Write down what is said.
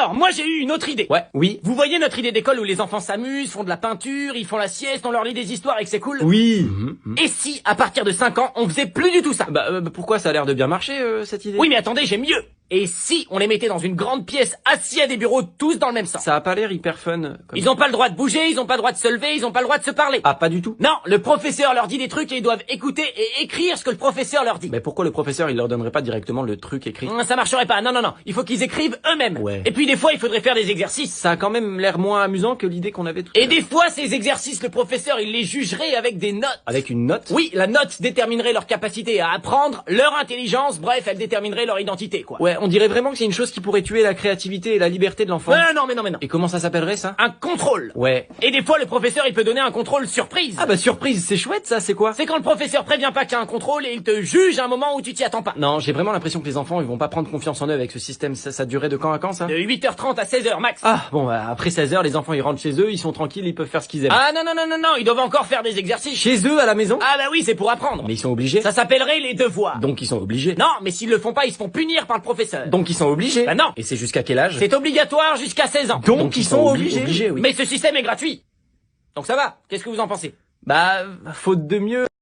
Alors, moi j'ai eu une autre idée. Ouais, oui. Vous voyez notre idée d'école où les enfants s'amusent, font de la peinture, ils font la sieste, on leur lit des histoires et que c'est cool? Oui. Et si, à partir de 5 ans, on faisait plus du tout ça? Pourquoi ça a l'air de bien marcher, cette idée? Oui, mais attendez, j'ai mieux. Et si on les mettait dans une grande pièce, assis à des bureaux, tous dans le même sens? Ça a pas l'air hyper fun. Ils ont pas le droit de bouger, ils ont pas le droit de se lever, ils ont pas le droit de se parler. Ah, pas du tout? Non, le professeur leur dit des trucs et ils doivent écouter et écrire ce que le professeur leur dit. Mais pourquoi le professeur, il leur donnerait pas directement le truc écrit? Ça marcherait pas, non, il faut qu'ils écrivent eux-mêmes. Ouais. Et puis des fois, il faudrait faire des exercices. Ça a quand même l'air moins amusant que l'idée qu'on avait tout à Et l'heure. des fois, ces exercices, le professeur, il les jugerait avec des notes. Avec une note? Oui, la note déterminerait leur capacité à apprendre, leur intelligence, bref, elle déterminerait leur identité, quoi. Ouais, on dirait vraiment que c'est une chose qui pourrait tuer la créativité et la liberté de l'enfant. Non. Et comment ça s'appellerait, ça? Un contrôle. Ouais. Et des fois, le professeur, il peut donner un contrôle surprise. Ah surprise, c'est chouette ça, c'est quoi? C'est quand le professeur prévient pas qu'il y a un contrôle et il te juge à un moment où tu t'y attends pas. Non, j'ai vraiment l'impression que les enfants, ils vont pas prendre confiance en eux avec ce système. Ça durait de quand à quand, ça? De 8h30 à 16h max. Ah, bon, après 16h, les enfants, ils rentrent chez eux, ils sont tranquilles, ils peuvent faire ce qu'ils aiment. Ah non, ils doivent encore faire des exercices. Chez eux, à la maison? Ah bah oui, c'est pour apprendre. Mais ils sont obligés. Ça s'appellerait les devoirs. Donc ils sont obligés. Non, mais s'ils le font pas, ils se font punir par le professeur. Donc ils sont obligés. Bah non. Et c'est jusqu'à quel âge? C'est obligatoire jusqu'à 16 ans. Donc ils sont obligés, oui. Mais ce système est gratuit. Donc ça va. Qu'est-ce que vous en pensez? Faute de mieux.